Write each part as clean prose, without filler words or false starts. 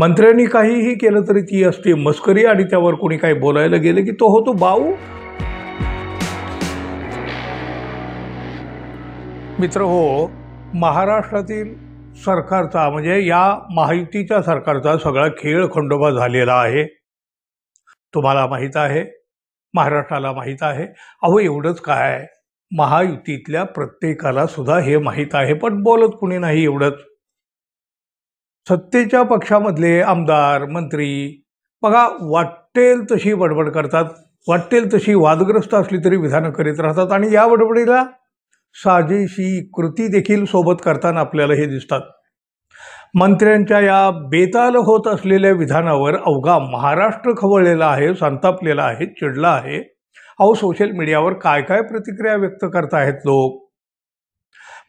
मंत्र्यांनी काहीही केलं तरी ती असते मस्करी आणि त्यावर कोणी काही बोलायला गेलं की तो होतो बाऊ। मित्र हो, महाराष्ट्रातील सरकारचा म्हणजे या महायुतीच्या सरकारचा सगळा खेळ खंडोबा झालेला आहे। तुम्हाला माहित आहे, महाराष्ट्राला माहित आहे। अहो एवढंच काय, महायुतीतल्या प्रत्येकाला सुद्धा हे माहित आहे, पण बोलत कुणी नाही। एवढंच सत्तेच्या पक्षामधले आमदार मंत्री बघा वाटेल तशी बडबड करतात, वाटेल तशी वादग्रस्त असली तरी विधानं करीत राहतात आणि या बडबडीला साजेशी कृती देखील सोबत करताना आपल्याला हे दिसतात। मंत्र्यांच्या या बेताल होत असलेल्या विधानावर अवघा महाराष्ट्र खवळलेला आहे, संतापलेला आहे, चिडला आहे। अहो सोशल मीडियावर काय काय प्रतिक्रिया व्यक्त करतायत लोक।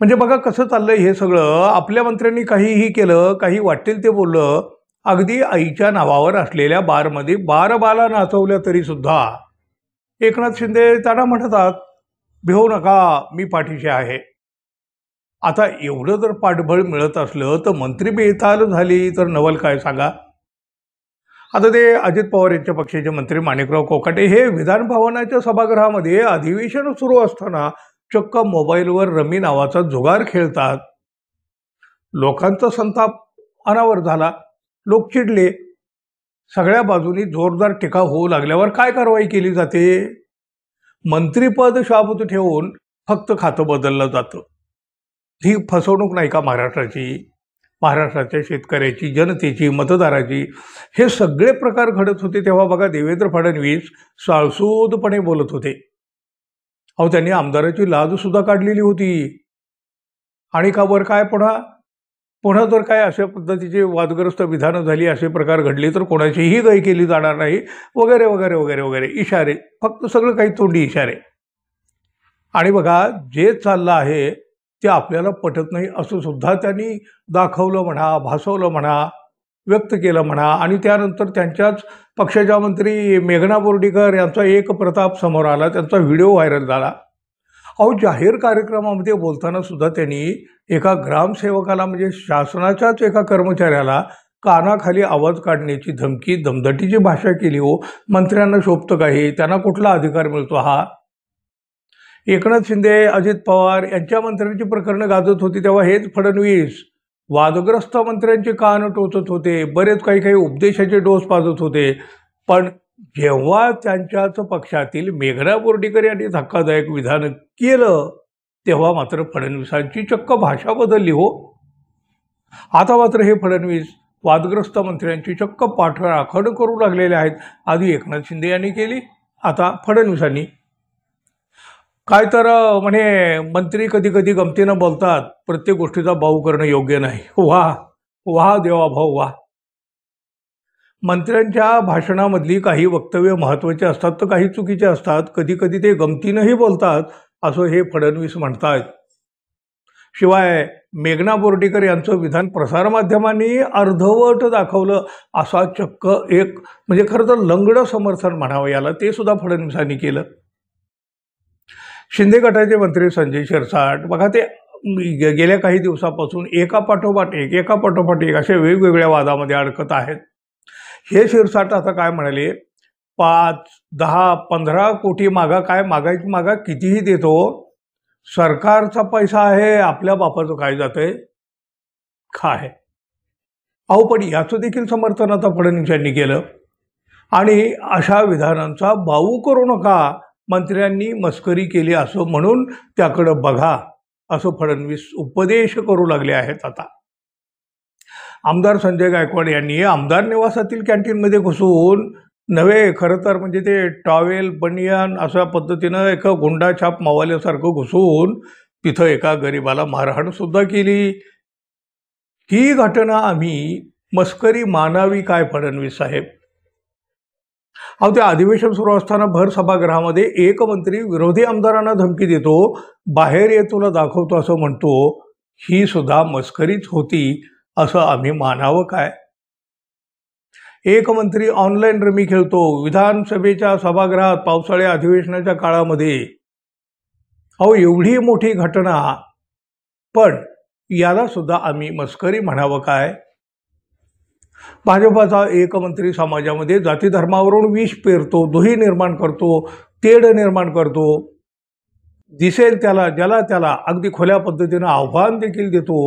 म्हणजे बघा कसं चाललंय हे सगळं। आपल्या मंत्र्यांनी काहीही केलं, काही वाटेल ते बोललं, अगदी आईच्या नावावर असलेल्या बारमध्ये बारबाला नाचवल्या तरी सुद्धा एकनाथ शिंदे त्यांना म्हणतात भिवू नका, मी पाठीशी आहे। आता एवढं जर पाठबळ मिळत असलं तर मंत्री बेताल झाली तर नवल काय सांगा। आता ते अजित पवार यांच्या पक्षाचे मंत्री माणिकराव कोकाटे हे विधान भवनाच्या सभागृहामध्ये अधिवेशन सुरू असताना चक्क मोबाईलवर रमी नावाचा जुगार खेळतात। लोकांचा संताप अनावर झाला, लोक चिडले। सगळ्या बाजूनी जोरदार टीका होऊ लागल्यावर काय कारवाई केली जाते? मंत्रीपद शाबूत ठेवून फक्त खातं बदललं जातं। ही फसवणूक नाही का महाराष्ट्राची, महाराष्ट्राच्या शेतकऱ्याची, जनतेची, मतदाराची? हे सगळे प्रकार घडत होते तेव्हा बघा देवेंद्र फडणवीस साळसूदपणे बोलत होते। अहो त्यांनी आमदाराची लाज सुद्धा काढलेली होती। आणि का वर काय पुन्हा जर काय अशा पद्धतीची वादग्रस्त विधानं झाली, असे प्रकार घडले तर कोणाचीही गय केली जाणार नाही, वगैरे वगैरे वगैरे वगैरे इशारे, फक्त सगळं काही तोंडी इशारे। आणि बघा जे चाललं आहे ते आपल्याला पटत नाही असं सुद्धा त्यांनी दाखवलं म्हणा, भासवलं म्हणा, व्यक्त केलं म्हणा। आणि त्यानंतर त्यांच्याच पक्षाच्या मंत्री मेघना बोर्डीकर यांचा एक प्रताप समोर आला, त्यांचा व्हिडिओ व्हायरल झाला। अहो जाहीर कार्यक्रमामध्ये बोलताना सुद्धा त्यांनी एका ग्रामसेवकाला म्हणजे शासनाच्याच एका कर्मचाऱ्याला कानाखाली आवाज काढण्याची धमकी, दमदटीची भाषा केली। हो मंत्र्यांना शोभतं काही, त्यांना कुठला अधिकार मिळतो हा? एकनाथ शिंदे, अजित पवार यांच्या मंत्र्यांची प्रकरणं गाजत होती तेव्हा हेच फडणवीस वादग्रस्त मंत्र्यांचे कान टोचत होते, बरेच काही उपदेशाचे डोस पाजत होते। पण जेव्हा त्यांच्याच पक्षातील मेघना बोर्डीकर यांनी धक्कादायक विधान केलं तेव्हा मात्र फडणवीसांची चक्क भाषा बदलली। हो आता मात्र हे फडणवीस वादग्रस्त मंत्र्यांची चक्क पाठराखण करू लागलेले आहेत। आधी एकनाथ शिंदे यांनी केली, आता फडणवीसांनी। काय तर म्हणे मंत्री कधी कधी गमतीनं बोलतात, प्रत्येक गोष्टीचा भाऊ करणं योग्य नाही। वाह वाह देवा भाऊ वाह। मंत्र्यांच्या भाषणामधली काही वक्तव्य महत्त्वाचे असतात तर काही चुकीचे असतात, कधी कधी ते गमतीनंही बोलतात असं हे फडणवीस म्हणतात। शिवाय मेघना बोर्डीकर यांचं विधान प्रसारमाध्यमांनी अर्धवट दाखवलं असा चक्क एक म्हणजे खरं तर लंगडं समर्थन म्हणावं याला, ते सुद्धा फडणवीसांनी केलं। शिंदे गटाचे मंत्री संजय शिरसाट बघा ते गेल्या काही दिवसापासून एका पाठोपाठ एक अशा वेगवेगळ्या वादामध्ये अडकत आहेत। हे शिरसाट आता काय म्हणाले, 5, 10, 15 कोटी मागा, काय मागायची मागा, कितीही देतो, सरकारचा पैसा आहे, आपल्या बापाचं काय जातंय काय? अहो पण याचं देखील समर्थन आता फडणवीस यांनी केलं। आणि अशा विधानांचा बाऊ करू नका, मंत्र्यांनी मस्करी केली असं म्हणून त्याकडं बघा असं फडणवीस उपदेश करू लागले आहेत। आता आमदार संजय गायकवाड यांनी आमदार निवासातील कॅन्टीनमध्ये घुसून नव्हे, खरं तर म्हणजे ते टॉवेल बनियान अशा पद्धतीनं एका गुंडाछाप मावाल्यासारखं घुसून तिथं एका गरिबाला मारहाण सुद्धा केली। ही घटना आम्ही मस्करी मानावी काय फडणवीस साहेब? अहो त्या अधिवेशन सुरू असताना भर सभागृहामध्ये एक मंत्री विरोधी आमदारांना धमकी देतो, बाहेर ये तुला दाखवतो असं म्हणतो, ही सुद्धा मस्करीच होती असं आम्ही मानावं काय? एक मंत्री ऑनलाईन रमी खेळतो विधानसभेच्या सभागृहात पावसाळी अधिवेशनाच्या काळामध्ये। अहो एवढी मोठी घटना, पण याला सुद्धा आम्ही मस्करी म्हणावं काय? भाजपाचा एक मंत्री समाजामध्ये जाती धर्मावरून विष पेरतो, दुही निर्माण करतो, तेढ निर्माण करतो, दिसेल त्याला ज्याला त्याला अगदी खुल्या पद्धतीनं आव्हान देखील देतो।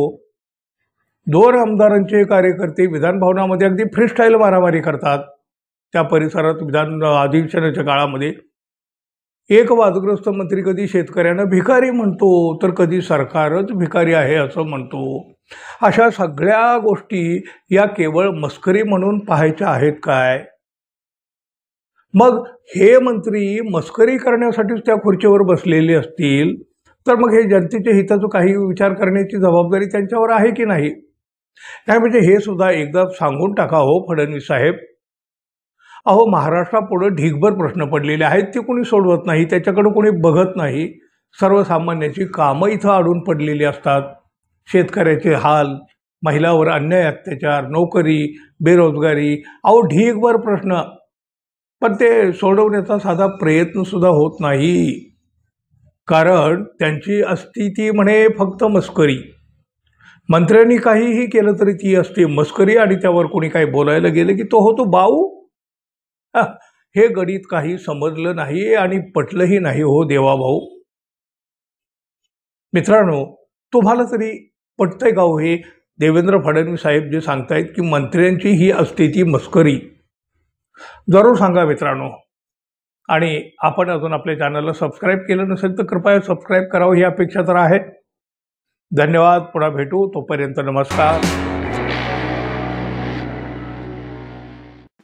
2 आमदारांचे कार्यकर्ते विधान भवनामध्ये अगदी फ्रीस्टाईल मारामारी करतात। त्या परिसरात विधान अधिवेशनाच्या काळामध्ये एक वादग्रस्त मंत्री कधी शेतकऱ्यांना भिकारी म्हणतो, तर कधी सरकारच भिकारी आहे असं म्हणतो। अशा सगळ्या गोष्टी या केवळ मस्करी म्हणून पाहायच्या आहेत काय? मग हे मंत्री मस्करी करण्यासाठीच त्या खुर्चीवर बसलेले असतील, तर मग हे जनतेच्या हिताचा काही विचार करण्याची जबाबदारी त्यांच्यावर आहे की नाही? नाही म्हणजे हे सुद्धा एकदा सांगून टाका हो फडणवीस साहेब। अहो, महाराष्ट्रापुढे ढीगभर प्रश्न पडलेले आहेत, ते कोणी सोडवत नाही, त्याच्याकडे कोणी बघत नाही। सर्वसामान्याची कामं इथं अडून पडलेली असतात। शेतकऱ्याचे हाल, महिलांवर अन्याय अत्याचार, नोकरी, बेरोजगारी, अहो ढीगभर प्रश्न, पण ते सोडवण्याचा साधा प्रयत्न सुद्धा होत नाही। कारण त्यांची असती ती म्हणे फक्त मस्करी। मंत्र्यांनी काहीही केलं तरी ती असते मस्करी, आणि त्यावर कोणी काही बोलायला गेलं की तो होतो बाऊ। हे गणित काही समजलं नाही आणि पटलंही नाही हो देवाभाऊ। मित्रांनो, तुम्हाला तरी पटतंय का हो हे देवेंद्र फडणवीस साहेब जे सांगतायत की मंत्र्यांची ही असते ती मस्करी? जरूर सांगा मित्रांनो। आणि आपण अजून आपल्या चॅनलला सबस्क्राईब केलं नसेल तर कृपया सबस्क्राईब करावं ही अपेक्षा तर आहे। धन्यवाद, पुन्हा भेटू, तोपर्यंत नमस्कार।